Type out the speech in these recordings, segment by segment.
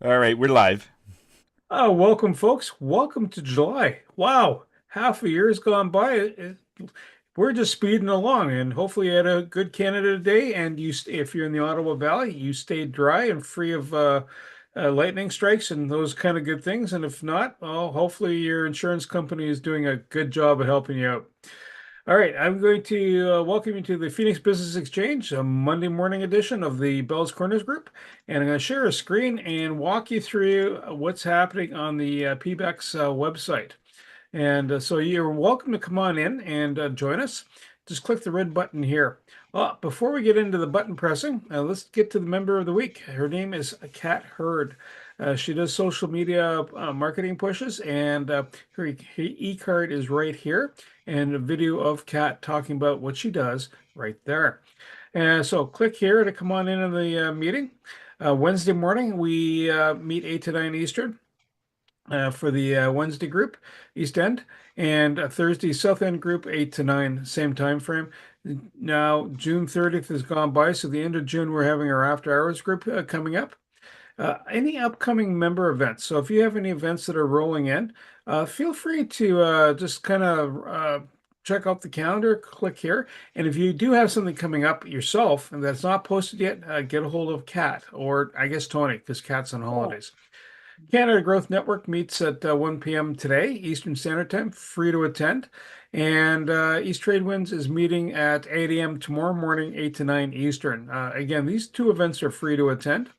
All right, we're live. Oh, welcome, folks. Welcome to July. Wow, half a year's gone by. We're just speeding along, and hopefully, you had a good Canada Day. And if you're in the Ottawa Valley, you stayed dry and free of lightning strikes and those kind of good things. And if not, well, hopefully, your insurance company is doing a good job of helping you out. All right, I'm going to welcome you to the Phoenix Business Exchange, a Monday morning edition of the Bell's Corners Group. And I'm going to share a screen and walk you through what's happening on the PBEX website. And so you're welcome to come on in and join us. Just click the red button here. Well, before we get into the button pressing, let's get to the member of the week. Her name is Kat Hurd. She does social media marketing pushes, and her e-card is right here, and a video of Kat talking about what she does right there. And so click here to come on into the meeting. Wednesday morning, we meet 8 to 9 Eastern for the Wednesday group, East End, and Thursday South End group, 8 to 9, same time frame. Now, June 30th has gone by, so the end of June, we're having our after hours group coming up. Any upcoming member events? So if you have any events that are rolling in, feel free to just kind of check out the calendar, click here. And if you do have something coming up yourself and that's not posted yet, get a hold of Kat or I guess Tony, because Kat's on holidays. Canada Growth Network meets at 1 p.m. today, Eastern Standard Time, free to attend. And East Trade Winds is meeting at 8 a.m. tomorrow morning, 8 to 9 Eastern. Again, these two events are free to attend.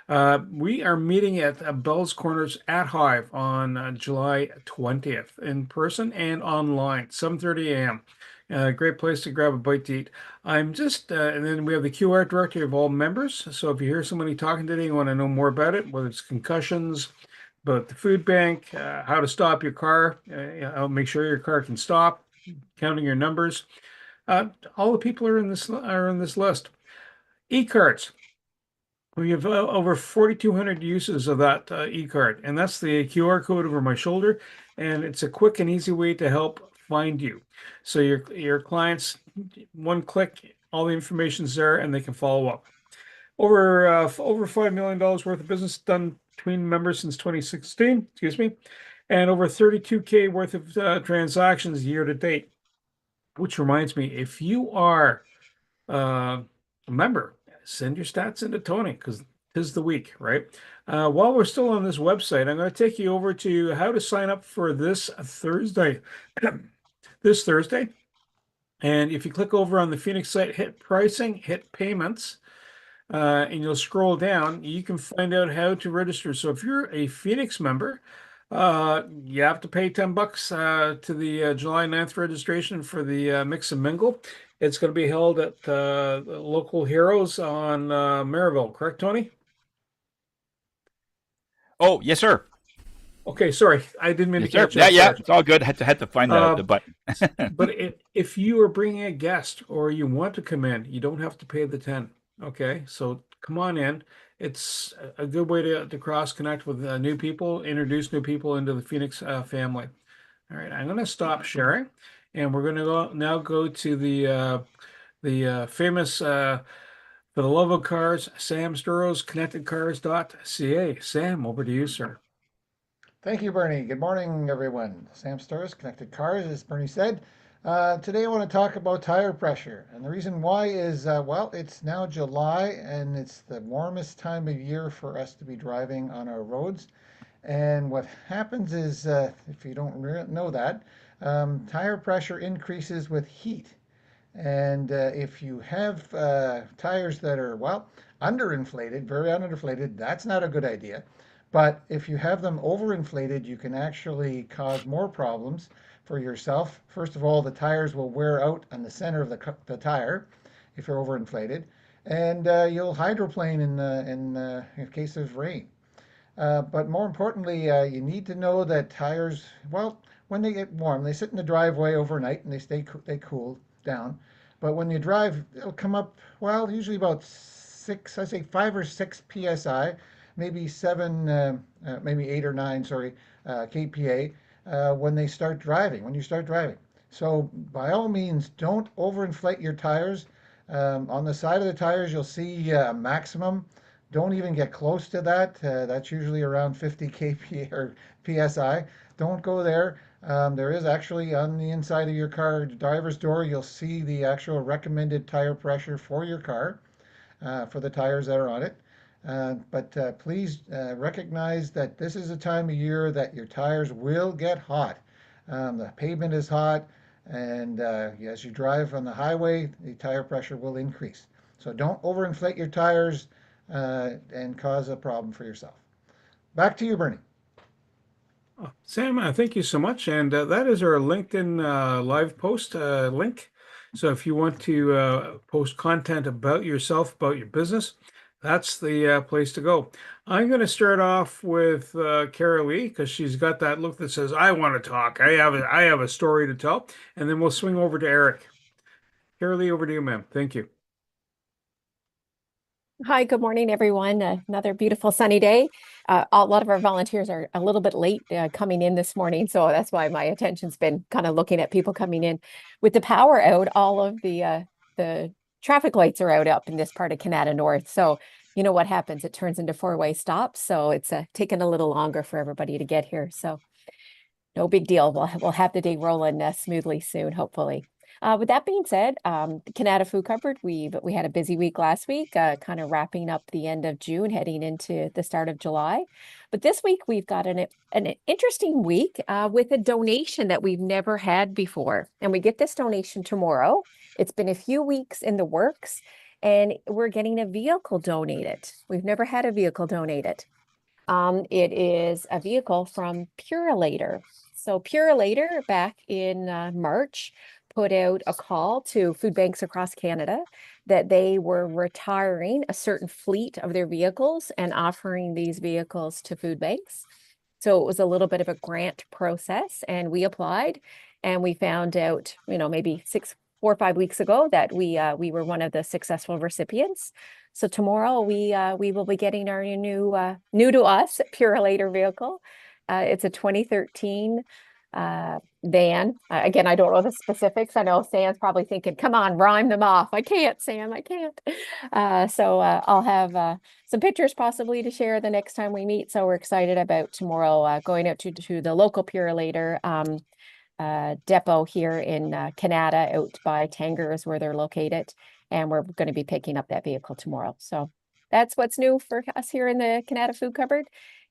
We are meeting at Bell's Corners at Hive on July 20th in person and online, 7:30 a.m. Great place to grab a bite to eat. And then we have the QR directory of all members. So if you hear somebody talking today, you want to know more about it, whether it's concussions, about the food bank, how to stop your car, make sure your car can stop, counting your numbers. All the people are in this list. E-cards. We have over 4,200 uses of that e-card, and that's the QR code over my shoulder, and it's a quick and easy way to help find you. So your clients, one click, all the information's there, and they can follow up. Over $5 million worth of business done between members since 2016, excuse me, and over 32K worth of transactions year to date. Which reminds me, if you are a member, send your stats into Tony because tis the week, right? While we're still on this website, I'm going to take you over to how to sign up for this Thursday. This Thursday. And if you click over on the Phoenix site, hit pricing, hit payments, and you'll scroll down, you can find out how to register. So if you're a Phoenix member, you have to pay $10 to the July 9th registration for the Mix and Mingle. It's going to be held at Local Heroes on Maryville, correct, Tony? Oh, yes, sir. Okay, sorry, I didn't mean to Yes, sir. catch you Yeah, off yeah. guard. It's all good. Had to find the Uh, the button. but if you are bringing a guest or you want to come in, you don't have to pay the 10. Okay, so come on in. It's a good way to cross connect with new people, introduce new people into the Phoenix family. All right, I'm going to stop sharing, and we're going to now go to the famous for the love of cars, Sam Sturro's ConnectedCars.ca. Sam, over to you, sir. Thank you, Bernie. Good morning, everyone. Sam Stores, Connected Cars, as Bernie said. Today I want to talk about tire pressure. And the reason why is, well, it's now July and it's the warmest time of year for us to be driving on our roads. And what happens is, if you don't know that, tire pressure increases with heat. And if you have tires that are, well, underinflated, very underinflated, that's not a good idea. But if you have them overinflated, you can actually cause more problems for yourself. First of all, the tires will wear out on the center of the tire if you're overinflated, and you'll hydroplane in case of rain. But more importantly, you need to know that tires, well, when they get warm, they sit in the driveway overnight and they cool down. But when you drive, it'll come up, well, usually about six, I say 5 or 6 psi, maybe seven, maybe 8 or 9, sorry, kPa when they start driving, when you start driving. So by all means, don't overinflate your tires. On the side of the tires, you'll see a maximum, Don't even get close to that. That's usually around 50 kp or psi. Don't go there. There is actually on the inside of your car driver's door, you'll see the actual recommended tire pressure for your car, for the tires that are on it. But please recognize that this is a time of year that your tires will get hot. The pavement is hot, and as you drive on the highway, the tire pressure will increase. So don't overinflate your tires and cause a problem for yourself. Back to you, Bernie. Sam, thank you so much. And that is our LinkedIn live post link. So if you want to post content about yourself, about your business, that's the place to go. I'm going to start off with Kara Lee because she's got that look that says, I want to talk. I have a story to tell. And then we'll swing over to Eric. Kara Lee, over to you, ma'am. Thank you. Hi, good morning, everyone. Another beautiful sunny day. A lot of our volunteers are a little bit late coming in this morning, so that's why my attention's been kind of looking at people coming in. With the power out, all of the traffic lights are out up in this part of Canada North. So you know what happens? It turns into four-way stops. So it's taken a little longer for everybody to get here. So no big deal. We'll have the day rolling smoothly soon, hopefully. With that being said, the Canada Food Cupboard, we had a busy week last week, kind of wrapping up the end of June, heading into the start of July. But this week we've got an interesting week with a donation that we've never had before. And we get this donation tomorrow. It's been a few weeks in the works, and we're getting a vehicle donated. We've never had a vehicle donated. It is a vehicle from Purolator. So Purolator back in March put out a call to food banks across Canada that they were retiring a certain fleet of their vehicles and offering these vehicles to food banks. So it was a little bit of a grant process, and we applied, and we found out, maybe 4 or 5 weeks ago that we were one of the successful recipients. So tomorrow we will be getting our new to us Purolator vehicle. It's a 2013 van. Again, I don't know the specifics. I know Sam's probably thinking, come on, rhyme them off. I can't, Sam, I can't. So I'll have some pictures possibly to share the next time we meet. So we're excited about tomorrow going out to the local Purolator depot here in Canada, out by Tanger is where they're located. And we're going to be picking up that vehicle tomorrow. So that's what's new for us here in the Canada Food Cupboard.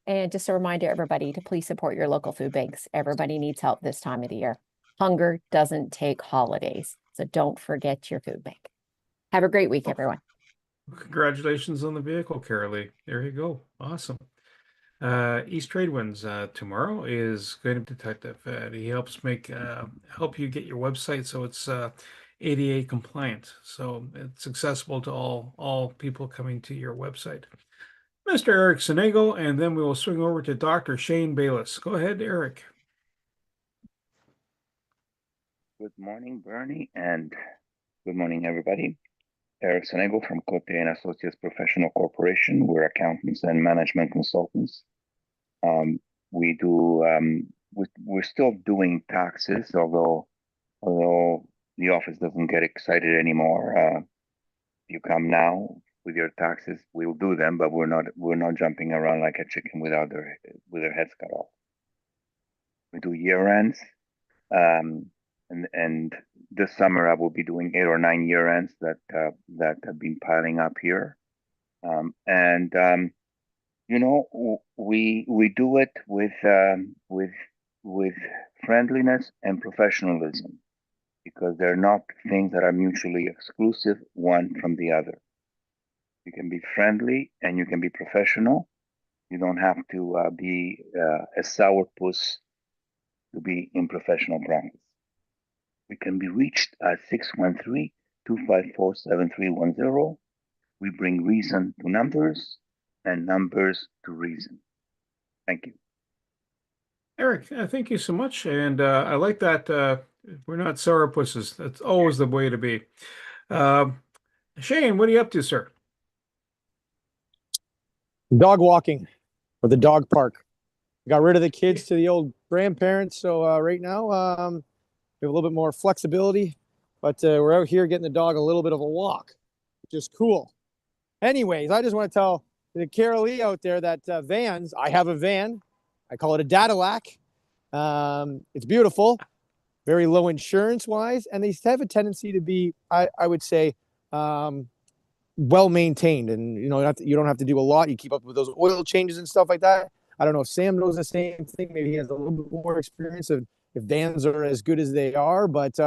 And just a reminder to everybody to please support your local food banks. Everybody needs help this time of the year. Hunger doesn't take holidays. So don't forget your food bank. Have a great week, everyone. Congratulations on the vehicle, Kara Lee. There you go. Awesome. East Tradewinds tomorrow is going to be Detective. He helps help you get your website so it's ADA compliant. So it's accessible to all people coming to your website. Mr. Eric Senego, and then we will swing over to Dr. Shane Bayless. Go ahead, Eric. Good morning, Bernie, and good morning, everybody. Eric Senego from Cote & Associates Professional Corporation. We're accountants and management consultants. We're still doing taxes, although the office doesn't get excited anymore. You come now with your taxes, we'll do them, but we're not jumping around like a chicken with their heads cut off. We do year ends, and this summer I will be doing 8 or 9 year ends that have been piling up here, we do it with friendliness and professionalism, because they're not things that are mutually exclusive one from the other. You can be friendly and you can be professional. You don't have to be a sourpuss to be in professional practice. We can be reached at 613-254-7310. We bring reason to numbers and numbers to reason. Thank you. Eric, thank you so much. And I like that we're not sourpusses. That's always the way to be. Shane, what are you up to, sir? Dog walking, or the dog park. Got rid of the kids to the old grandparents, so right now we have a little bit more flexibility, but we're out here getting the dog a little bit of a walk, which is cool. Anyways, I just want to tell the Carol Lee out there that vans. I have a van. I call it a Cadillac. It's beautiful, very low insurance wise, and they have a tendency to be, I would say, well maintained. And you don't have to do a lot. You keep up with those oil changes and stuff like that. I don't know if Sam knows the same thing. Maybe he has a little bit more experience of if vans are as good as they are, but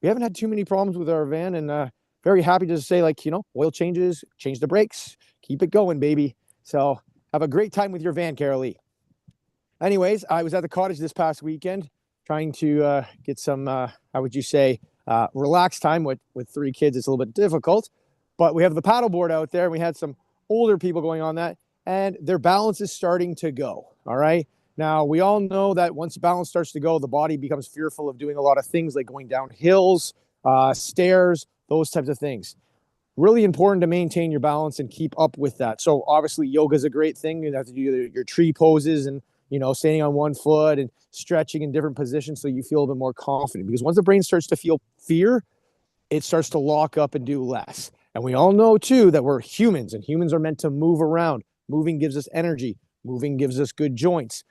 we haven't had too many problems with our van, and very happy to say, oil changes, change the brakes, keep it going, baby. So have a great time with your van, Carol Lee. Anyways, I was at the cottage this past weekend trying to get some, how would you say, relaxed time with 3 kids. It's a little bit difficult, but we have the paddleboard out there, and we had some older people going on that, and their balance is starting to go. All right. Now, we all know that once balance starts to go, the body becomes fearful of doing a lot of things like going down hills, stairs, those types of things. Really important to maintain your balance and keep up with that. So obviously yoga is a great thing. You have to do your tree poses and, standing on one foot and stretching in different positions so you feel a bit more confident, because once the brain starts to feel fear, it starts to lock up and do less. And we all know too that we're humans, and humans are meant to move around. Moving gives us energy. Moving gives us good joints.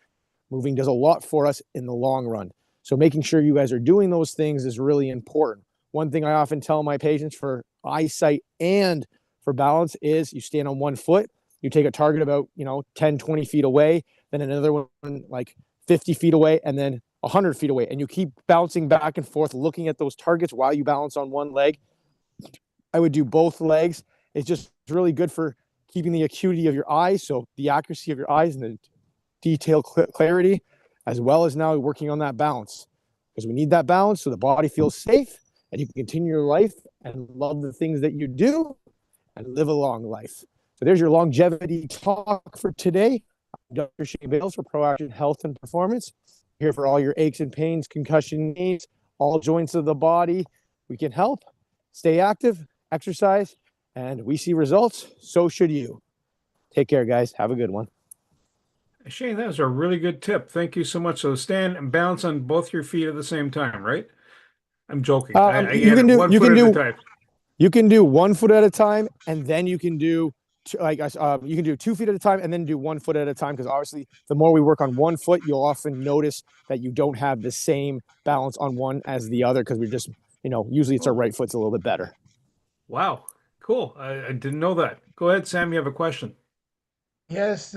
Moving does a lot for us in the long run. So making sure you guys are doing those things is really important. One thing I often tell my patients for eyesight and for balance is you stand on one foot, you take a target about, 10, 20 feet away, then another one like 50 feet away, and then 100 feet away. And you keep bouncing back and forth, looking at those targets while you balance on one leg. I would do both legs. It's just really good for keeping the acuity of your eyes, so the accuracy of your eyes and the detail clarity, as well as now working on that balance, because we need that balance so the body feels safe and you can continue your life and love the things that you do and live a long life. So there's your longevity talk for today. I'm Dr. Shane Bales for Proaction Health and Performance. Here for all your aches and pains, concussion needs, all joints of the body. We can help. Stay active, exercise, and we see results. So should you. Take care, guys. Have a good one. Shane, that was a really good tip. Thank you so much. So stand and balance on both your feet at the same time, right? I'm joking. I You get can it. do- One you foot can at a do- time. You can do 1 foot at a time, and then you can do you can do 2 feet at a time, and then do 1 foot at a time. Because obviously, the more we work on 1 foot, you'll often notice that you don't have the same balance on one as the other, because we're just, usually it's our right foot's a little bit better. Wow. Cool. I didn't know that. Go ahead, Sam. You have a question. Yes,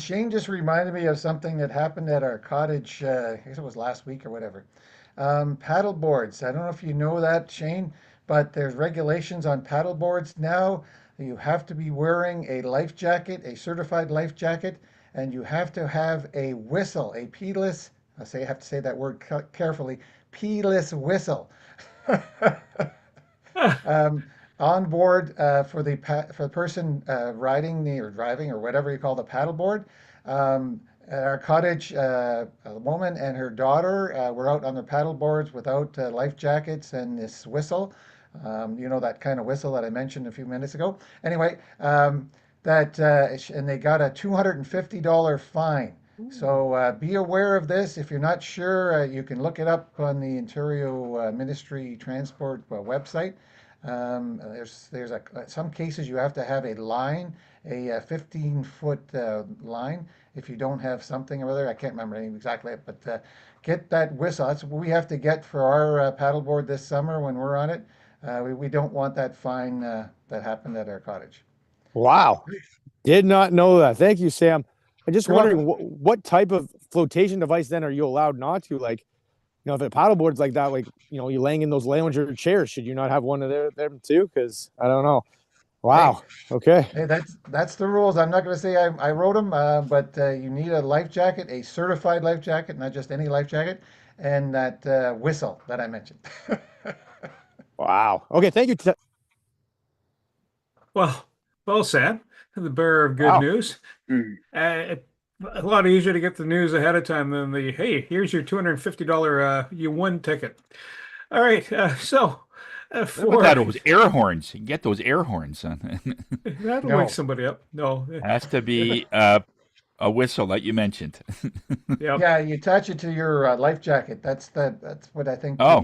Shane just reminded me of something that happened at our cottage. I guess it was last week or whatever. Paddle boards. I don't know if you know that, Shane, but there's regulations on paddle boards now. You have to be wearing a life jacket, a certified life jacket, and you have to have a whistle, a P-less, I have to say that word carefully, P-less whistle. um, on board for the person riding or driving or whatever you call the paddleboard. At our cottage, a woman and her daughter were out on their paddle boards without life jackets and this whistle. That kind of whistle that I mentioned a few minutes ago. Anyway, and they got a $250 fine. So be aware of this. If you're not sure, you can look it up on the Ontario Ministry Transport website. There's some cases you have to have a line, a 15-foot line. If you don't have something or other, I can't remember exactly, but get that whistle. That's what we have to get for our paddleboard this summer when we're on it. We don't want that fine that happened at our cottage. Wow. Did not know that. Thank you, Sam. I'm just You're wondering welcome. what type of flotation device then are you allowed not to? Like, if a paddleboard's like that, like, you're laying in those lounger chairs, should you not have one of them too? Because I don't know. Wow. Okay. Hey, that's the rules. I'm not going to say I wrote them, but you need a life jacket, a certified life jacket, not just any life jacket, and that whistle that I mentioned. Wow. Okay. Thank you. Well, Sam, the bearer of good Wow. news. A lot easier to get the news ahead of time than hey, here's your $250 you won ticket. All right. What about those air horns? You can get those air horns. That'll No. wake somebody up. No. Has to be a whistle that you mentioned. Yep. Yeah, you attach it to your life jacket. That's what I think Oh.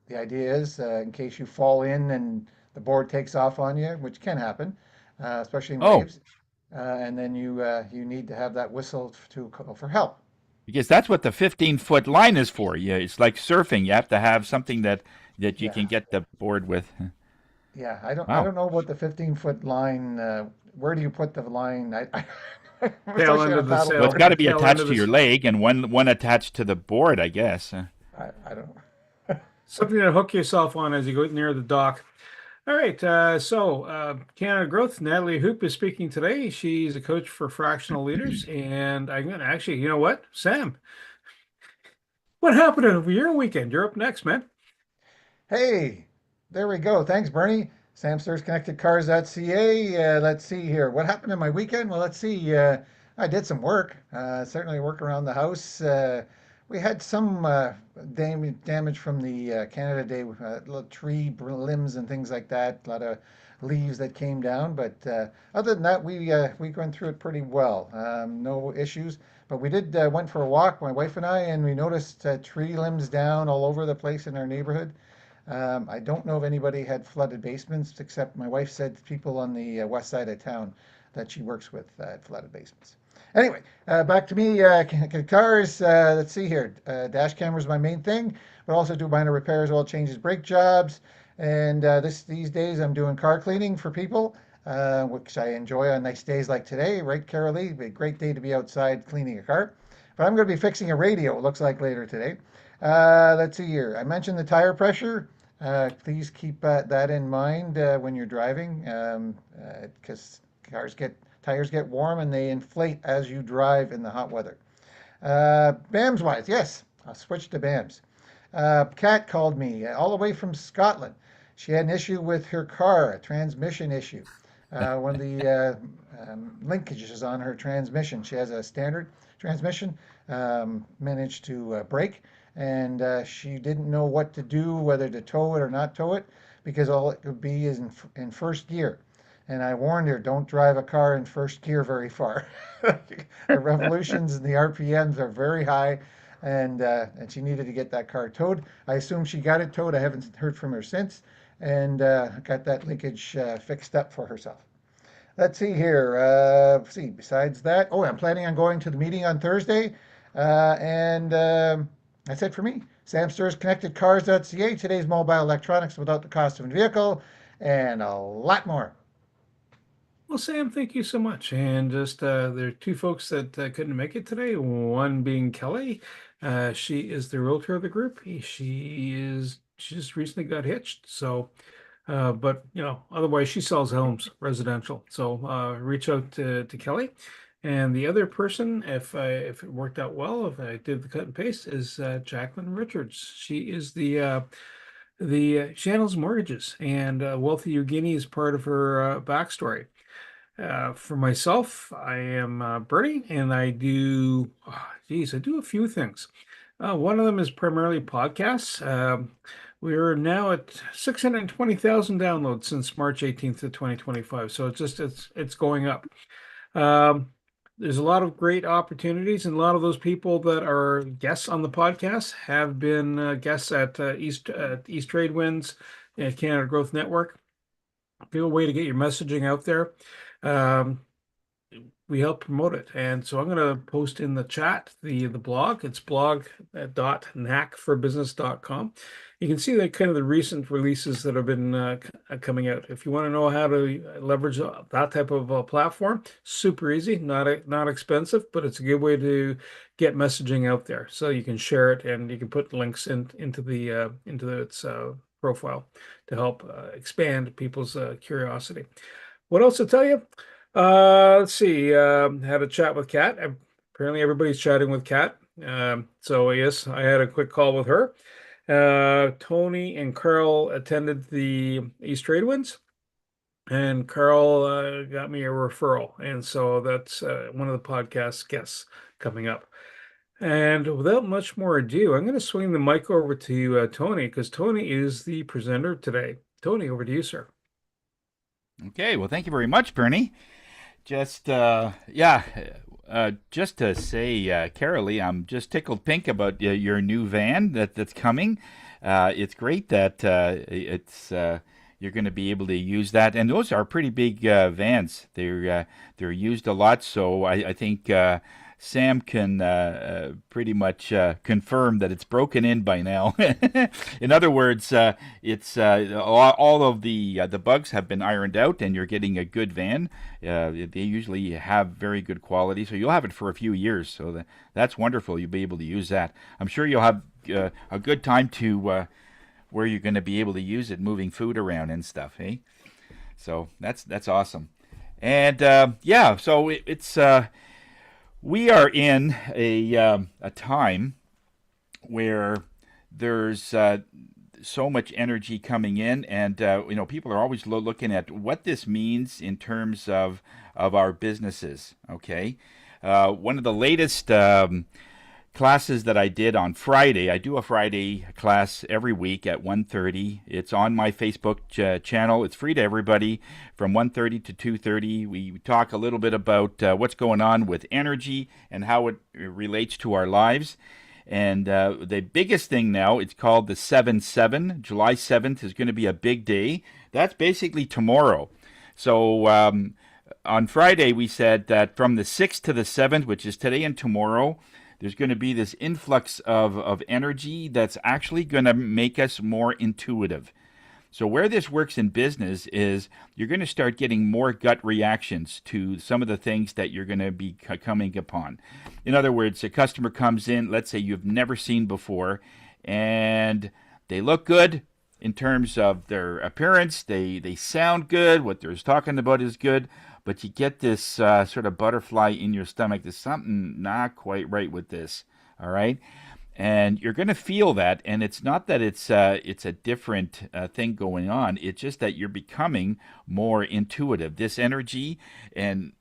the idea is, in case you fall in and the board takes off on you, which can happen, especially in Oh. waves. and then you need to have that whistle to call for help. Because that's what the 15-foot line is for. Yeah, it's like surfing. You have to have something that you Yeah. can get the board with. Yeah, I Wow. don't know about the 15-foot line. Where do you put the line? Tail Especially end on a of the sail. Well, it's paddleboard. got to be Tail end attached of to the your leg and one attached to the board, I guess. I don't know. something to hook yourself on as you go near the dock. All right, Canada Growth, Natalie Hoop is speaking today. She's a coach for fractional leaders, and I'm going to actually, you know what, Sam, what happened over your weekend? You're up next, man. Hey, there we go. Thanks, Bernie. Samsters Connected Cars.ca. Let's see here. What happened in my weekend? Well, let's see. I did some work. Certainly work around the house. We had some damage from the Canada Day, little tree limbs and things like that. A lot of leaves that came down. But other than that, we went through it pretty well. No issues. But we did went for a walk, my wife and I, and we noticed tree limbs down all over the place in our neighborhood. I don't know if anybody had flooded basements, except my wife said people on the west side of town that she works with had flooded basements. Anyway, back to me. Cars. Let's see here. Dash camera is my main thing, but also do minor repairs, oil changes, brake jobs, and these days I'm doing car cleaning for people, which I enjoy on nice days like today. Right, Carolee? It'd be a great day to be outside cleaning a car. But I'm going to be fixing a radio. It looks like later today. Let's see here. I mentioned the tire pressure. Please keep that in mind when you're driving, because tires get warm and they inflate as you drive in the hot weather. BAMS wise, yes, I'll switch to BAMS. Kat called me all the way from Scotland. She had an issue with her car, a transmission issue. One of the linkages on her transmission. She has a standard transmission, managed to break, and she didn't know what to do, whether to tow it or not tow it, because all it could be is in first gear. And I warned her, don't drive a car in first gear very far. The revolutions and the RPMs are very high, and she needed to get that car towed. I assume she got it towed. I haven't heard from her since, and got that linkage fixed up for herself. Let's see here. Besides that, I'm planning on going to the meeting on Thursday, and that's it for me. Samsters Connected Cars.ca, today's mobile electronics without the cost of a vehicle, and a lot more. Well, Sam, thank you so much. And just there are two folks that couldn't make it today. One being Kelly. She is the realtor of the group. She just recently got hitched. So, but otherwise she sells homes, residential. So reach out to Kelly. And the other person, if it worked out well, if I did the cut and paste, is Jacqueline Richards. She is the she handles mortgages, and Wealthy Eugenie is part of her backstory. For myself, I am Bernie, and I do, I do a few things. One of them is primarily podcasts. We're now at 620,000 downloads since March 18th of 2025. So it's going up. There's a lot of great opportunities, and a lot of those people that are guests on the podcast have been guests at East Trade Winds and Canada Growth Network. A way to get your messaging out there. We help promote it. And so I'm going to post in the chat the blog. It's blog.knackforbusiness.com. You can see the kind of the recent releases that have been coming out. If you want to know how to leverage that type of platform, super easy, not expensive, but it's a good way to get messaging out there. So you can share it, and you can put links into its profile to help expand people's curiosity. What else to tell you? Let's see. Had a chat with Kat. Apparently, everybody's chatting with Kat. So yes, I had a quick call with her. Tony and Carl attended the East Trade Winds, and Carl got me a referral, and so that's one of the podcast guests coming up. And without much more ado, I'm going to swing the mic over to Tony, because Tony is the presenter today. Tony, over to you, sir. Okay, well, thank you very much, Bernie. Just to say, Carolee, I'm just tickled pink about your new van that's coming. It's great that you're going to be able to use that. And those are pretty big vans. They're used a lot, so I think Sam can pretty much confirm that it's broken in by now. In other words, it's all of the bugs have been ironed out, and you're getting a good van. They usually have very good quality, so you'll have it for a few years. So that's wonderful. You'll be able to use that. I'm sure you'll have a good time to where you're going to be able to use it, moving food around and stuff. Hey, so that's awesome. And yeah, so it's. We are in a time where there's so much energy coming in, and people are always looking at what this means in terms of our businesses. Okay, one of the latest classes that I did on Friday. I do a Friday class every week at 1:30. It's on my Facebook channel. It's free to everybody from 1:30 to 2:30. We talk a little bit about what's going on with energy and how it relates to our lives. And the biggest thing now, it's called the 7/7. July 7th is going to be a big day. That's basically tomorrow. So on Friday, we said that from the 6th to the 7th, which is today and tomorrow, there's going to be this influx of energy that's actually going to make us more intuitive. So where this works in business is you're going to start getting more gut reactions to some of the things that you're going to be coming upon. In other words, a customer comes in, let's say you've never seen before, and they look good in terms of their appearance. They sound good. What they're talking about is good. But you get this sort of butterfly in your stomach. There's something not quite right with this, all right? And you're going to feel that, and it's not that it's a different thing going on. It's just that you're becoming more intuitive. This energy, and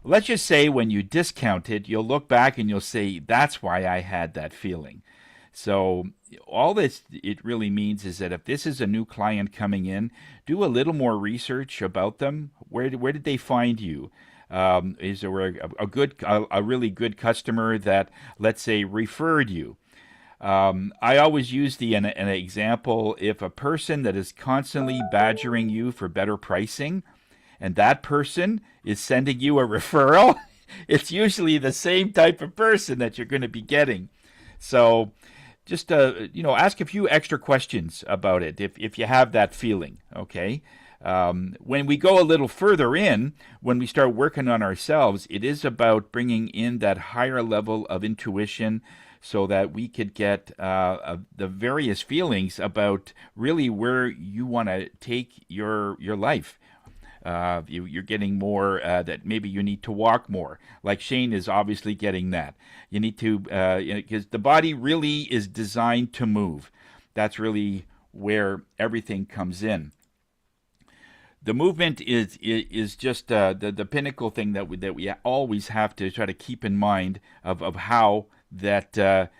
let's just say when you discount it, you'll look back and you'll say, that's why I had that feeling. So all this it really means is that if this is a new client coming in, do a little more research about them. Where did they find you? Is there a really good customer that, let's say, referred you? I always use an example. If a person that is constantly badgering you for better pricing, and that person is sending you a referral, it's usually the same type of person that you're going to be getting. So just ask a few extra questions about it if you have that feeling. Okay. When we go a little further in, when we start working on ourselves, it is about bringing in that higher level of intuition so that we could get the various feelings about really where you want to take your life. You're getting more that maybe you need to walk more. Like Shane is obviously getting that. You need to, because the body really is designed to move. That's really where everything comes in. The movement is just the pinnacle thing that we always have to try to keep in mind of how that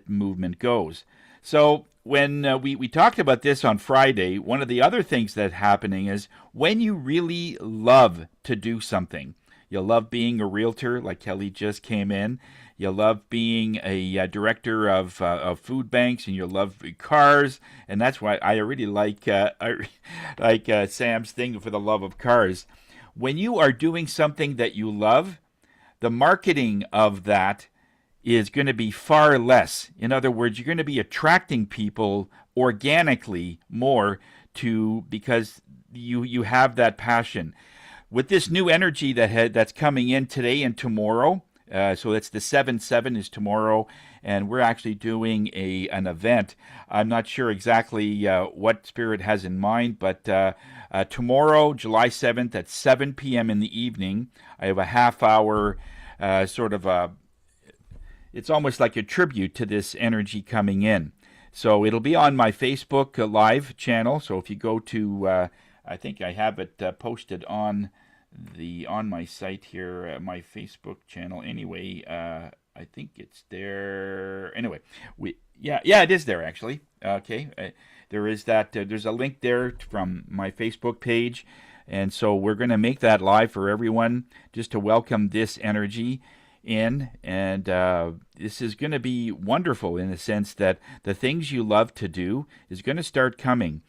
movement goes. So when we talked about this on Friday, one of the other things that's happening is when you really love to do something. You love being a realtor, like Kelly just came in. You love being a director of food banks, and you love cars, and that's why I really like Sam's thing for the love of cars. When you are doing something that you love, the marketing of that is going to be far less. In other words, you're going to be attracting people organically more because you have that passion. With this new energy that's coming in today and tomorrow, so it's the 7/7 is tomorrow, and we're actually doing an event. I'm not sure exactly what Spirit has in mind, but tomorrow, July 7th at 7 p.m. in the evening, I have a half-hour sort of it's almost like a tribute to this energy coming in. So it'll be on my Facebook live channel. So if you go to, I think I have it posted on my site here, my Facebook channel. Anyway, I think it's there. Anyway, it is there actually. Okay, there is that. There's a link there from my Facebook page, and so we're going to make that live for everyone just to welcome this energy in, and this is going to be wonderful in the sense that the things you love to do is going to start coming.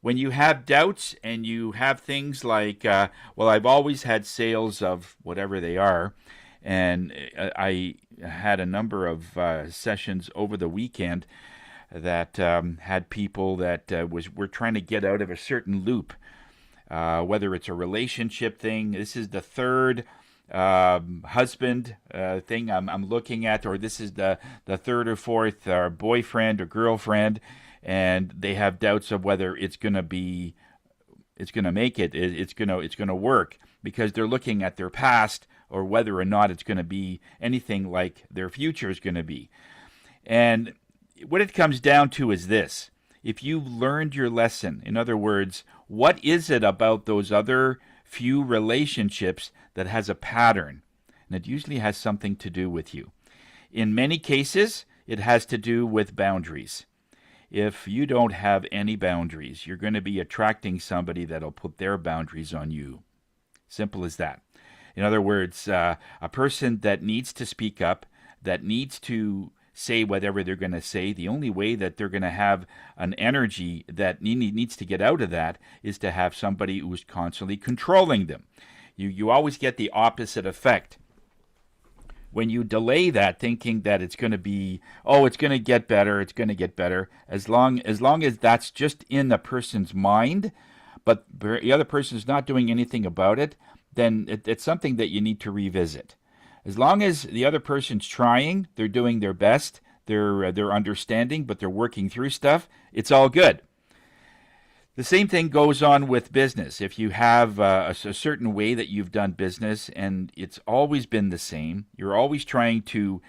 when you have doubts and you have things like, well, I've always had sales of whatever they are, and I had a number of sessions over the weekend that had people that were trying to get out of a certain loop, whether it's a relationship thing. This is the third husband thing I'm looking at, or this is the third or fourth boyfriend or girlfriend, and they have doubts of whether it's going to make it, it's going to work, because they're looking at their past, or whether or not it's going to be anything like their future is going to be. And what it comes down to is this: if you've learned your lesson, in other words, what is it about those other few relationships that has a pattern? And it usually has something to do with you. In many cases, it has to do with boundaries. If you don't have any boundaries, you're going to be attracting somebody that'll put their boundaries on you. Simple as that. In other words, a person that needs to speak up, that needs to say whatever they're going to say, the only way that they're going to have an energy that needs to get out of that is to have somebody who's constantly controlling them. You always get the opposite effect. When you delay that, thinking that it's going to be, oh, it's going to get better, it's going to get better, as long as that's just in the person's mind, but the other person is not doing anything about it, then it's something that you need to revisit. As long as the other person's trying, they're doing their best, they're understanding, but they're working through stuff, it's all good. The same thing goes on with business. If you have a certain way that you've done business and it's always been the same, you're always trying to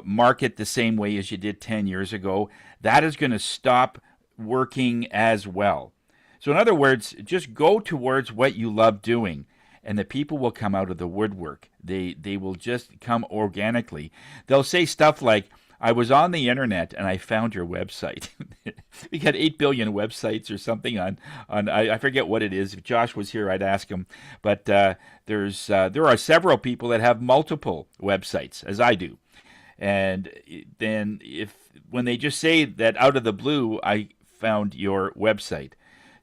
market the same way as you did 10 years ago, that is going to stop working as well. So in other words, just go towards what you love doing, and the people will come out of the woodwork. They will just come organically. They'll say stuff like, I was on the internet and I found your website. We got 8 billion websites or something on I forget what it is. If Josh was here, I'd ask him. But there are several people that have multiple websites, as I do. And then when they just say that out of the blue, I found your website.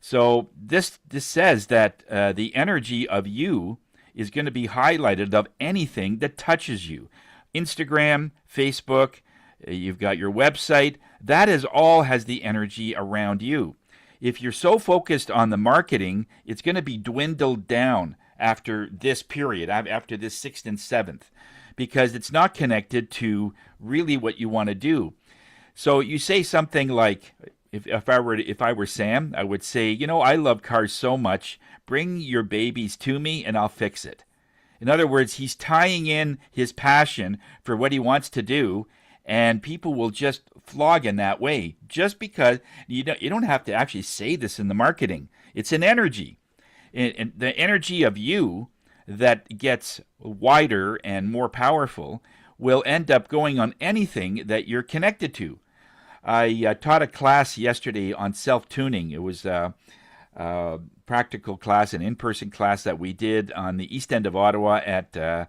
So this says that the energy of you is going to be highlighted of anything that touches you. Instagram, Facebook, you've got your website. That is all has the energy around you. If you're so focused on the marketing, it's going to be dwindled down after this period, after this 6th and 7th, because it's not connected to really what you want to do. So you say something like, if I were Sam, I would say, I love cars so much. Bring your babies to me and I'll fix it. In other words, he's tying in his passion for what he wants to do, and people will just flog in that way, just because you don't have to actually say this in the marketing. It's an energy. And the energy of you that gets wider and more powerful will end up going on anything that you're connected to. I taught a class yesterday on self-tuning. It was a practical class, an in-person class that we did on the east end of Ottawa at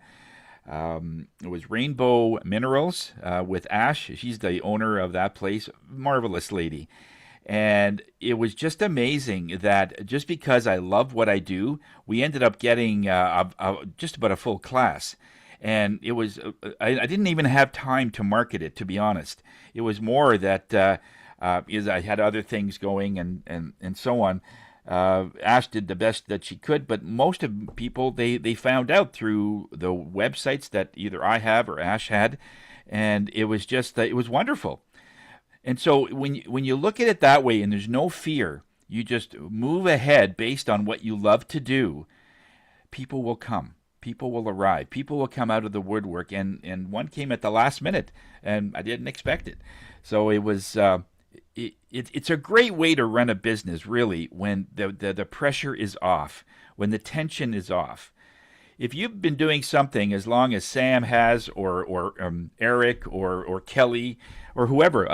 it was Rainbow Minerals with Ash. She's the owner of that place. Marvelous lady. And it was just amazing that just because I love what I do, we ended up getting just about a full class. And it was, I didn't even have time to market it, to be honest. It was more that because I had other things going and so on. Ash did the best that she could, but most of people, they found out through the websites that either I have or Ash had, and it was just, it was wonderful. And so when you look at it that way and there's no fear, you just move ahead based on what you love to do, people will come. People will arrive. People will come out of the woodwork, and one came at the last minute, and I didn't expect it. So it was it's a great way to run a business, really, when the pressure is off, when the tension is off. If you've been doing something as long as Sam has, or Eric, or Kelly, or whoever,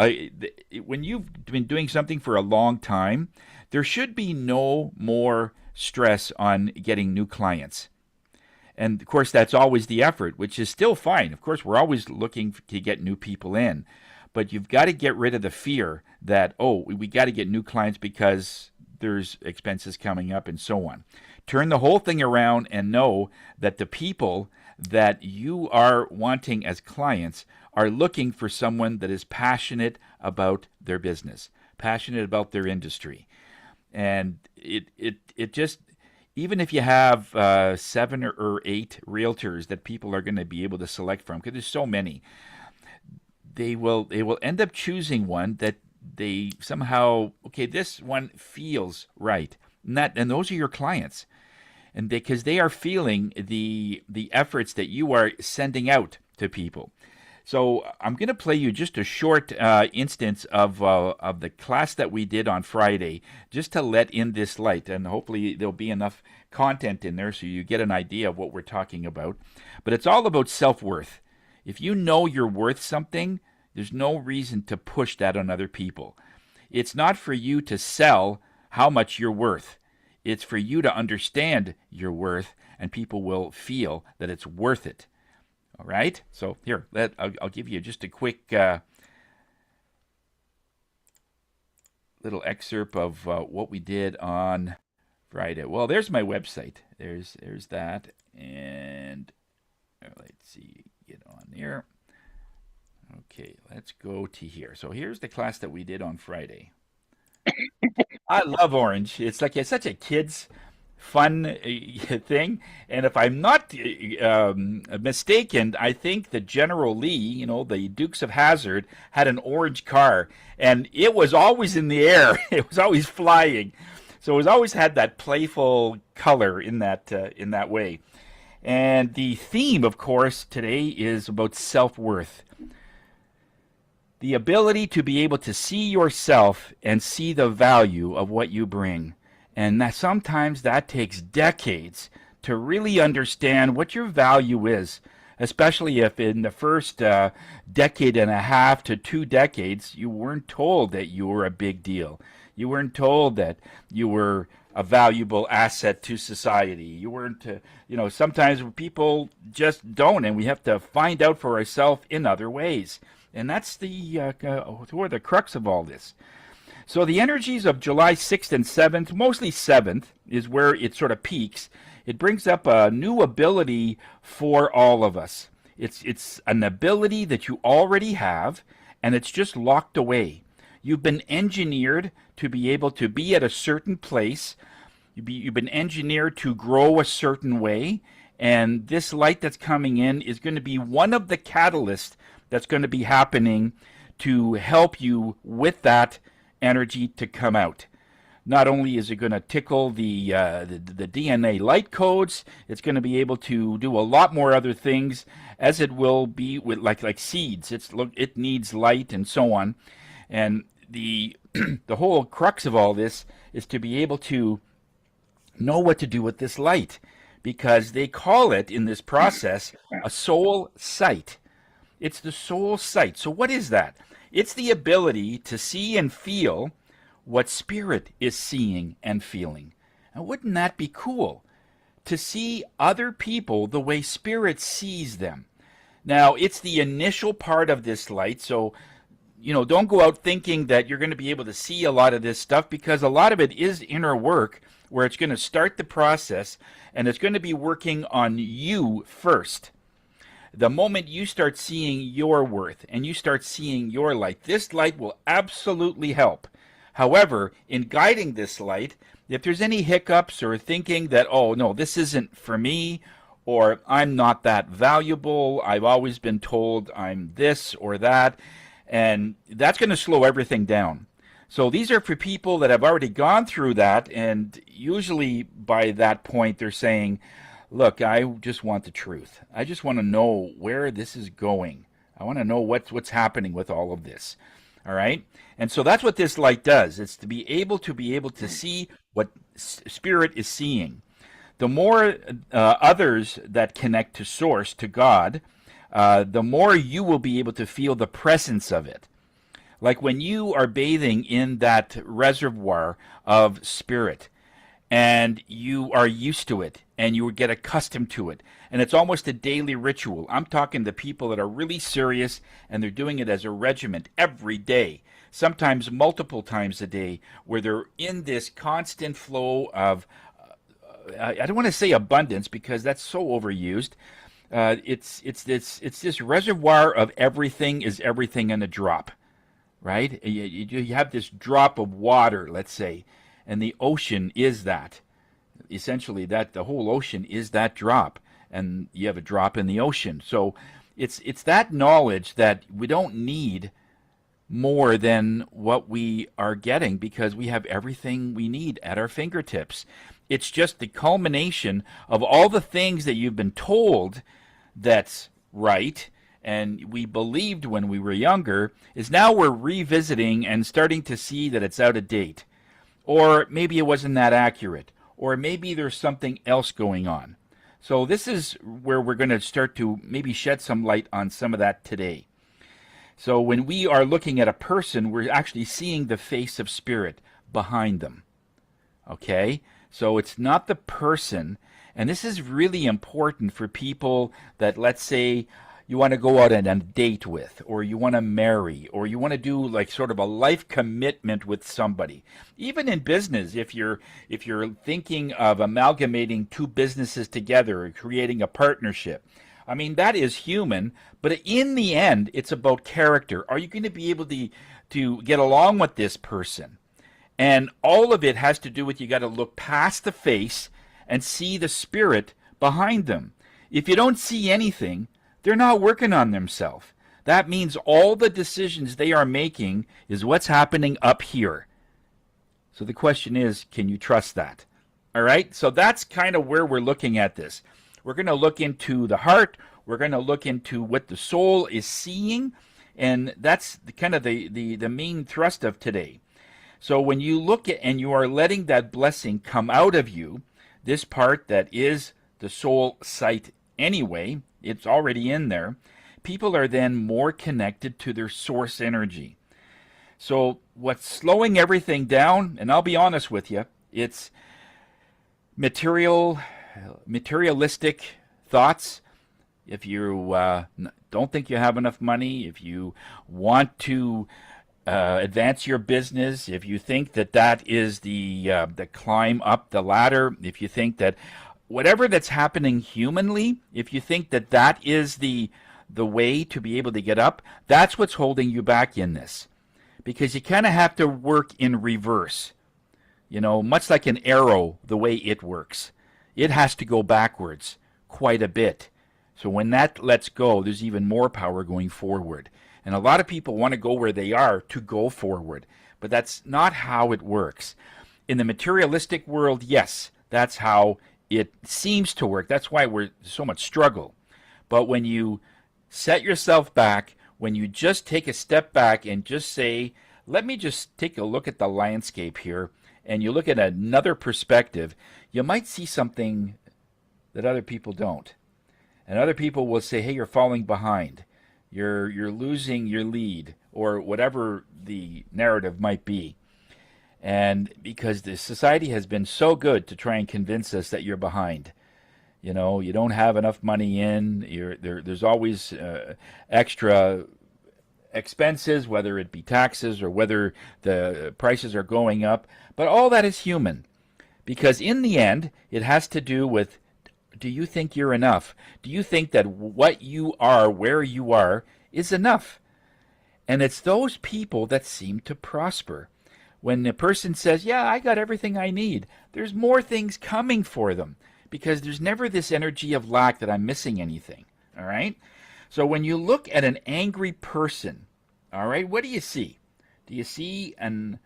when you've been doing something for a long time, there should be no more stress on getting new clients. And of course, that's always the effort, which is still fine. Of course, we're always looking to get new people in. But you've got to get rid of the fear that, oh, we got to get new clients because there's expenses coming up and so on. Turn the whole thing around and know that the people that you are wanting as clients are looking for someone that is passionate about their business, passionate about their industry. And it just, even if you have 7 or 8 realtors that people are going to be able to select from, because there's so many, they will end up choosing one that they somehow, okay, this one feels right. And those are your clients. And because they are feeling the efforts that you are sending out to people. So I'm going to play you just a short instance of the class that we did on Friday, just to let in this light, and hopefully there'll be enough content in there so you get an idea of what we're talking about. But it's all about self-worth. If you know you're worth something, there's no reason to push that on other people. It's not for you to sell how much you're worth. It's for you to understand your worth, and people will feel that it's worth it. All right? So here, I'll give you just a quick little excerpt of what we did on Friday. Well, there's my website. There's that. And let's see, get on there. Okay, let's go to here. So here's the class that we did on Friday. I love orange. It's like it's such a kid's fun thing. And if I'm not mistaken, I think that General Lee, the Dukes of Hazzard, had an orange car, and it was always in the air. It was always flying. So it was always had that playful color in that way. And the theme, of course, today is about self-worth. The ability to be able to see yourself and see the value of what you bring. And sometimes that takes decades to really understand what your value is, especially if in the first decade and a half to 2 decades, you weren't told that you were a big deal. You weren't told that you were a valuable asset to society. You weren't, sometimes people just don't, and we have to find out for ourselves in other ways. And that's the crux of all this. So the energies of July 6th and 7th, mostly 7th, is where it sort of peaks. It brings up a new ability for all of us. It's an ability that you already have, and it's just locked away. You've been engineered to be able to be at a certain place. You've been engineered to grow a certain way, and this light that's coming in is going to be one of the catalysts that's going to be happening to help you with that energy to come out. Not only is it going to tickle the DNA light codes, it's going to be able to do a lot more other things, as it will be with like seeds. It needs light and so on, and the the whole crux of all this is to be able to know what to do with this light, because they call it in this process a soul sight. It's the soul sight. So what is that? It's the ability to see and feel what spirit is seeing and feeling. And wouldn't that be cool? To see other people the way spirit sees them. Now, it's the initial part of this light, so don't go out thinking that you're going to be able to see a lot of this stuff, because a lot of it is inner work where it's going to start the process, and it's going to be working on you first. The moment you start seeing your worth and you start seeing your light, this light will absolutely help. However, in guiding this light, if there's any hiccups or thinking that, oh no, this isn't for me, or I'm not that valuable, I've always been told I'm this or that, and that's going to slow everything down. So these are for people that have already gone through that, and usually by that point they're saying, look, I just want the truth. I just want to know where this is going. I want to know what's happening with all of this. All right? And so that's what this light does. It's to be able to see what spirit is seeing. The more others that connect to source, to God, the more you will be able to feel the presence of it. Like when you are bathing in that reservoir of spirit, and you are used to it and you get accustomed to it. And it's almost a daily ritual. I'm talking to people that are really serious and they're doing it as a regiment every day, sometimes multiple times a day, where they're in this constant flow of, I don't want to say abundance because that's so overused. It's this reservoir of everything is everything in a drop, right? You have this drop of water, let's say, and the ocean is that. Essentially, that the whole ocean is that drop, and you have a drop in the ocean. So it's that knowledge that we don't need more than what we are getting because we have everything we need at our fingertips. It's just the culmination of all the things that you've been told that's right and we believed when we were younger is now we're revisiting and starting to see that it's out of date. Or maybe it wasn't that accurate. Or maybe there's something else going on. So this is where we're going to start to maybe shed some light on some of that today. So when we are looking at a person, we're actually seeing the face of spirit behind them. Okay? So it's not the person. And this is really important for people that, let's say, you want to go out on a date with, or you want to marry, or you want to do like sort of a life commitment with somebody. Even in business, if you're thinking of amalgamating two businesses together or creating a partnership, I mean, that is human, but in the end, it's about character. Are you going to be able to get along with this person? And all of it has to do with you got to look past the face and see the spirit behind them. If you don't see anything, they're not working on themselves. That means all the decisions they are making is what's happening up here. So the question is, can you trust that? All right? So that's kind of where we're looking at this. We're going to look into the heart. We're going to look into what the soul is seeing. And that's kind of the main thrust of today. So when you look at and you are letting that blessing come out of you, this part that is the soul sight anyway, it's already in there, people are then more connected to their source energy. So what's slowing everything down, and I'll be honest with you, it's materialistic thoughts. If you don't think you have enough money, if you want to advance your business, if you think that is the climb up the ladder, if you think that whatever that's happening humanly, if you think that is the way to be able to get up, that's what's holding you back in this. Because you kind of have to work in reverse. You know, much like an arrow, the way it works. It has to go backwards quite a bit. So when that lets go, there's even more power going forward. And a lot of people want to go where they are to go forward. But that's not how it works. In the materialistic world, yes, that's how it seems to work. That's why we're so much struggle. But when you set yourself back, when you just take a step back and just say, let me just take a look at the landscape here, and you look at another perspective, you might see something that other people don't. And other people will say, hey, you're falling behind. You're losing your lead, or whatever the narrative might be. And because the society has been so good to try and convince us that you're behind. You know, you don't have enough money in. There's always extra expenses, whether it be taxes or whether the prices are going up. But all that is human. Because in the end, it has to do with, do you think you're enough? Do you think that what you are, where you are, is enough? And it's those people that seem to prosper. When the person says, yeah, I got everything I need, there's more things coming for them because there's never this energy of lack that I'm missing anything, all right? So when you look at an angry person, all right, what do you see? Do you see an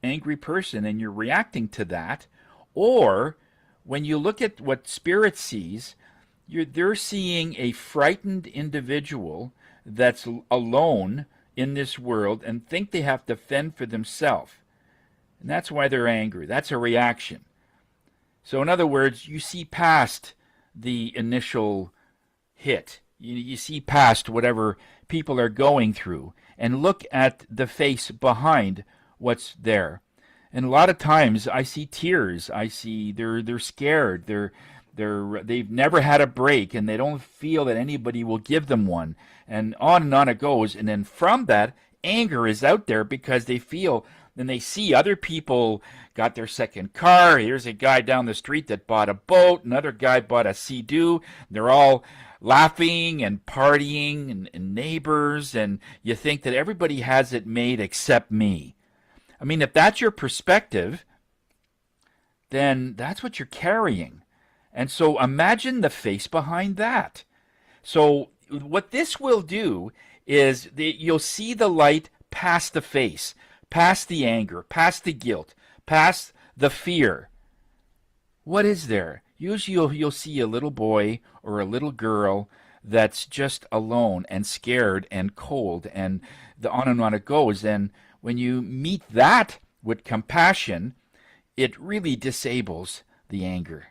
angry person and you're reacting to that? Or when you look at what spirit sees, they're seeing a frightened individual that's alone in this world and think they have to fend for themselves. And that's why they're angry. That's a reaction. So in other words, you see past the initial hit. You see past whatever people are going through and look at the face behind what's there. And a lot of times I see tears. I see they're scared. They've never had a break, and they don't feel that anybody will give them one. And on it goes. And then from that, anger is out there because they feel, then they see other people got their second car. Here's a guy down the street that bought a boat. Another guy bought a Sea-Doo. They're all laughing and partying and neighbors, and you think that everybody has it made except me. I mean, if that's your perspective, then that's what you're carrying. And so imagine the face behind that. So what this will do is you'll see the light past the face, past the anger, past the guilt, past the fear. What is there? Usually you'll see a little boy or a little girl that's just alone and scared and cold, and on and on it goes. And when you meet that with compassion, it really disables the anger.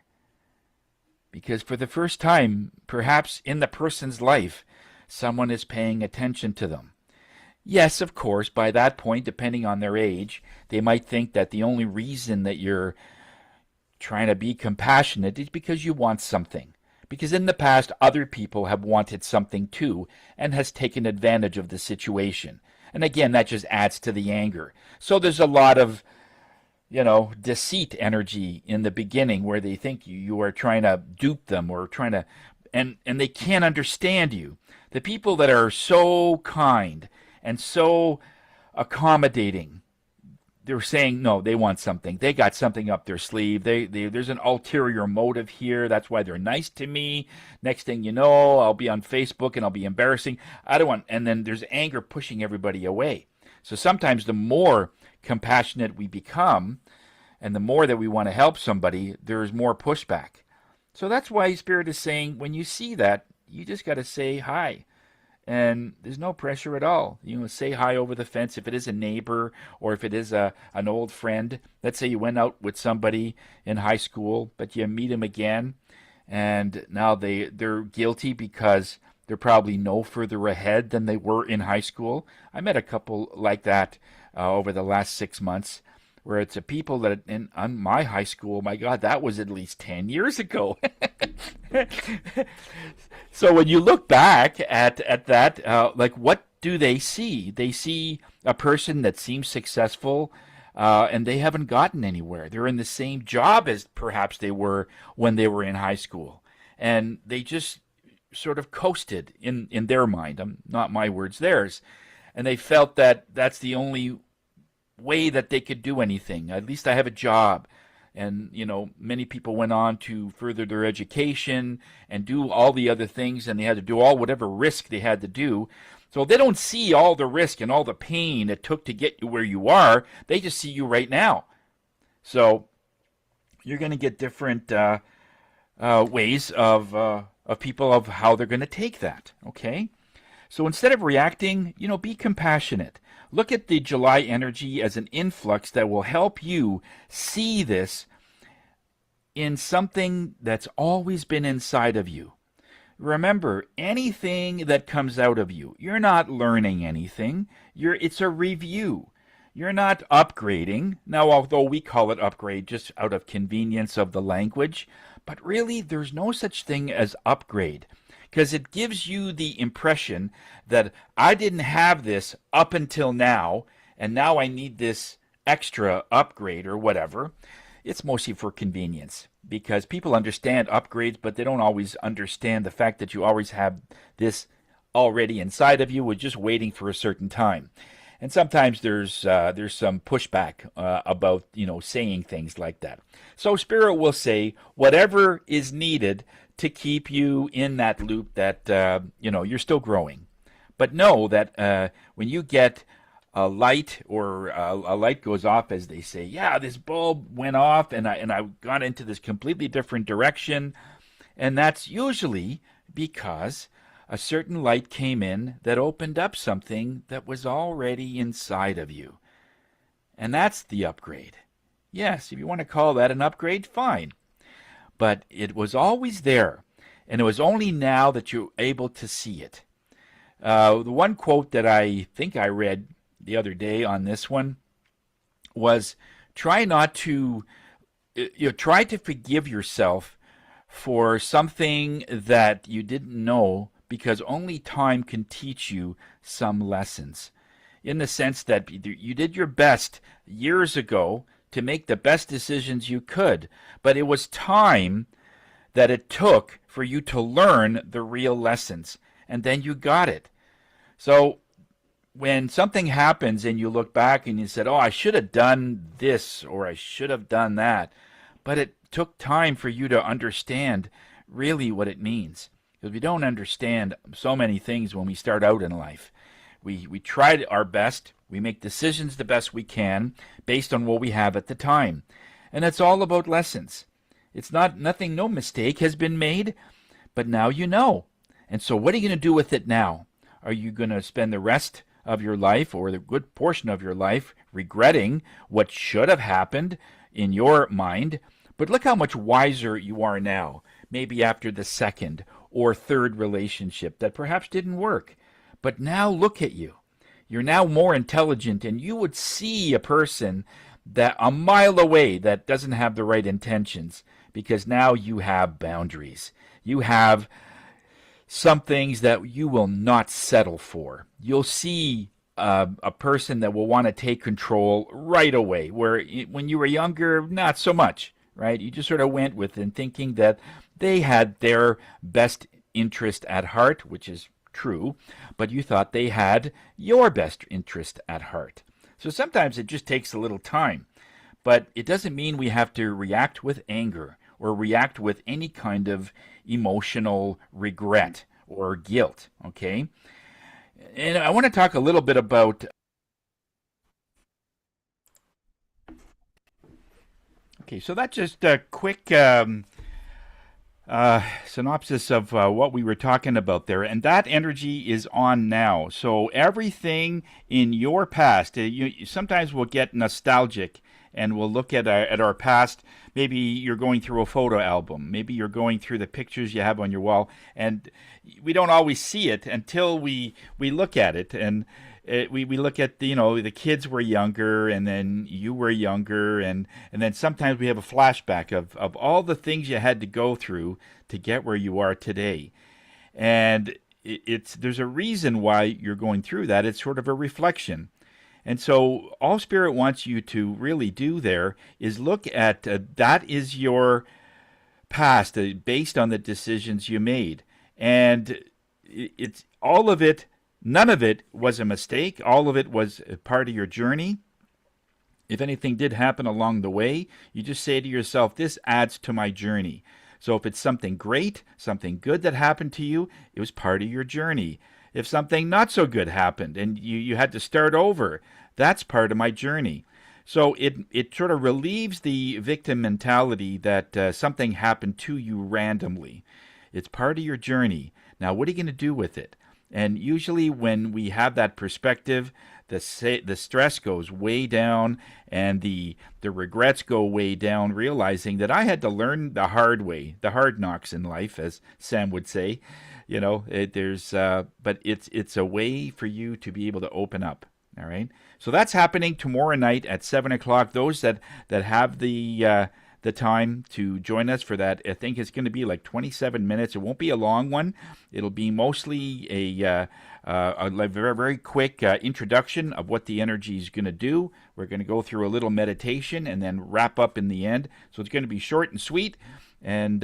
Because for the first time, perhaps in the person's life, someone is paying attention to them. Yes, of course, by that point, depending on their age, they might think that the only reason that you're trying to be compassionate is because you want something. Because in the past, other people have wanted something too and has taken advantage of the situation. And again, that just adds to the anger. So there's a lot of, deceit energy in the beginning where they think you are trying to dupe them or trying to, and they can't understand you. The people that are so kind and so accommodating, they're saying, no, they want something. They got something up their sleeve. There's an ulterior motive here. That's why they're nice to me. Next thing you know, I'll be on Facebook and I'll be embarrassing. I don't want, and then there's anger pushing everybody away. So sometimes the more compassionate we become and the more that we want to help somebody, there's more pushback. So that's why Spirit is saying, when you see that, you just got to say hi. And there's no pressure at all. Say hi over the fence if it is a neighbor or if it is an old friend. Let's say you went out with somebody in high school, but you meet him again, and now they're guilty because they're probably no further ahead than they were in high school. I met a couple like that over the last 6 months, where it's a people that in my high school, my God, that was at least 10 years ago. So when you look back at that, what do they see? They see a person that seems successful, and they haven't gotten anywhere. They're in the same job as perhaps they were when they were in high school. And they just sort of coasted in their mind. Not my words, theirs. And they felt that that's the only way that they could do anything. At least I have a job. And, many people went on to further their education and do all the other things, and they had to do whatever risk they had to do. So they don't see all the risk and all the pain it took to get you where you are. They just see you right now. So you're going to get different ways of people of how they're going to take that, okay? So instead of reacting, be compassionate. Look at the July energy as an influx that will help you see this in something that's always been inside of you. Remember, anything that comes out of you, you're not learning anything. It's a review. You're not upgrading. Now, although we call it upgrade just out of convenience of the language, but really there's no such thing as upgrade. Because it gives you the impression that I didn't have this up until now, and now I need this extra upgrade or whatever. It's mostly for convenience, because people understand upgrades, but they don't always understand the fact that you always have this already inside of you. We're just waiting for a certain time. And sometimes there's some pushback about saying things like that. So Spirit will say whatever is needed to keep you in that loop that you're still growing. But know that when you get a light, or a light goes off, as they say, yeah, this bulb went off and I got into this completely different direction, and that's usually because a certain light came in that opened up something that was already inside of you. And that's the upgrade. Yes, if you want to call that an upgrade, fine. But it was always there, and it was only now that you're able to see it. The one quote that I think I read the other day on this one was, try not to, try to forgive yourself for something that you didn't know, because only time can teach you some lessons. In the sense that you did your best years ago to make the best decisions you could, but it was time that it took for you to learn the real lessons, and then you got it. So when something happens and you look back and you said, "Oh, I should have done this or I should have done that," but it took time for you to understand really what it means. Because we don't understand so many things when we start out in life. We try our best, we make decisions the best we can based on what we have at the time. And it's all about lessons. It's not nothing, no mistake has been made, but now you know. And so what are you going to do with it now? Are you going to spend the rest of your life, or the good portion of your life, regretting what should have happened in your mind? But look how much wiser you are now, maybe after the second or third relationship that perhaps didn't work. But now look at you. You're now more intelligent, and you would see a person that a mile away that doesn't have the right intentions, because now you have boundaries. You have some things that you will not settle for. You'll see a person that will want to take control right away, where when you were younger, not so much, right? You just sort of went with it, thinking that they had their best interest at heart, which is true, but you thought they had your best interest at heart. So sometimes it just takes a little time, but it doesn't mean we have to react with anger or react with any kind of emotional regret or guilt, okay? And I want to talk a little bit about, okay, so that's just a quick synopsis of what we were talking about there. And that energy is on now. So everything in your past, you sometimes we'll get nostalgic and we'll look at our past. Maybe you're going through a photo album. Maybe you're going through the pictures you have on your wall, and we don't always see it until we look at it. And we look at the kids were younger, and then you were younger, and then sometimes we have a flashback of all the things you had to go through to get where you are today. And there's a reason why you're going through that. It's sort of a reflection. And so all Spirit wants you to really do there is look at that is your past based on the decisions you made. And it's all of it, none of it was a mistake. All of it was a part of your journey. If anything did happen along the way, you just say to yourself, this adds to my journey. So if it's something great, something good that happened to you, it was part of your journey. If something not so good happened and you had to start over, that's part of my journey. So it sort of relieves the victim mentality that something happened to you randomly. It's part of your journey. Now, what are you going to do with it? And usually when we have that perspective, the stress goes way down and the regrets go way down, realizing that I had to learn the hard way, the hard knocks in life, as Sam would say. But it's a way for you to be able to open up. All right. So that's happening tomorrow night at 7:00. Those that have the time to join us for that, I think it's going to be like 27 minutes. It won't be a long one. It'll be mostly a very, very quick introduction of what the energy is going to do. We're going to go through a little meditation and then wrap up in the end. So it's going to be short and sweet. And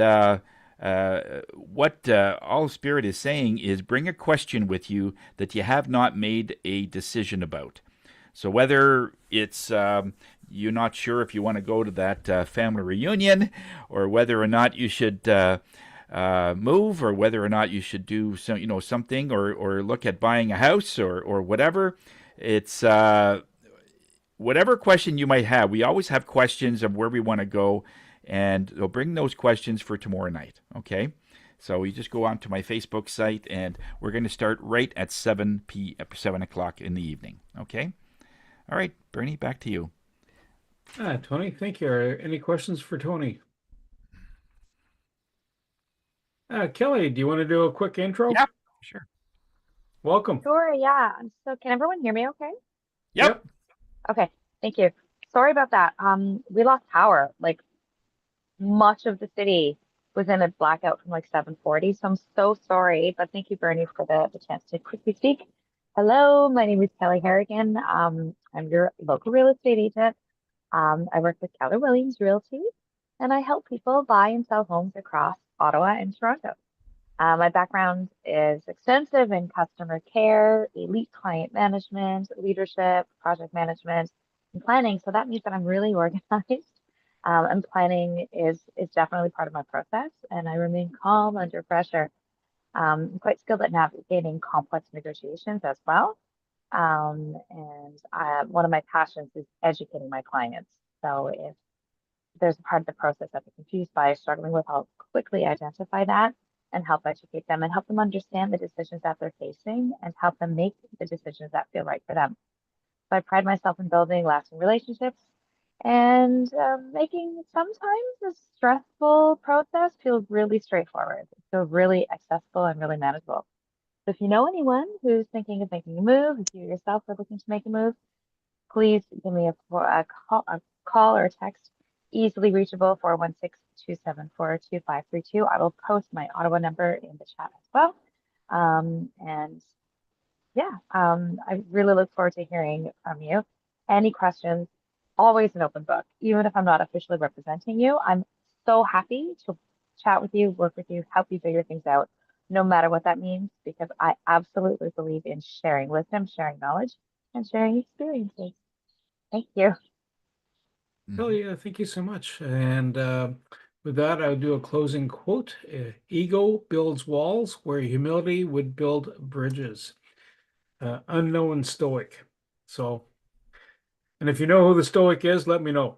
what All Spirit is saying is bring a question with you that you have not made a decision about. So whether it's you're not sure if you want to go to that family reunion, or whether or not you should move, or whether or not you should do something, or look at buying a house, or whatever, it's whatever question you might have. We always have questions of where we want to go. And they'll bring those questions for tomorrow night, okay? So you just go on to my Facebook site, and we're going to start right at 7 o'clock in the evening, okay? All right, Bernie, back to you. Tony, thank you. Any questions for Tony? Kelly, do you want to do a quick intro? Yeah, sure. Welcome. Sure, yeah. So can everyone hear me okay? Yep. Okay, thank you. sorry about that. We lost power. Like much of the city was in a blackout from like 7:40. So I'm so sorry, but thank you, Bernie, for the chance to quickly speak. Hello, my name is Kelly Harrigan. I'm your local real estate agent. I work with Keller Williams Realty, and I help people buy and sell homes across Ottawa and Toronto. My background is extensive in customer care, elite client management, leadership, project management, and planning. So that means that I'm really organized. And planning is definitely part of my process, and I remain calm under pressure. I'm quite skilled at navigating complex negotiations as well. And one of my passions is educating my clients. So if there's a part of the process that they're confused by or struggling with, I'll quickly identify that and help educate them and help them understand the decisions that they're facing and help them make the decisions that feel right for them. So I pride myself in building lasting relationships and making sometimes a stressful process feel really straightforward, feel really accessible and really manageable. So if you know anyone who's thinking of making a move, if you yourself are looking to make a move, please give me a call or a text, easily reachable 416-274-2532. I will post my Ottawa number in the chat as well. And yeah, I really look forward to hearing from you. Any questions, always an open book. Even if I'm not officially representing you, I'm so happy to chat with you, work with you, help you figure things out, no matter what that means, because I absolutely believe in sharing wisdom, sharing knowledge, and sharing experiences. Thank you. Hell yeah, thank you so much. And with that, I'll do a closing quote. Ego builds walls where humility would build bridges. Unknown Stoic. So, and if you know who the Stoic is, let me know.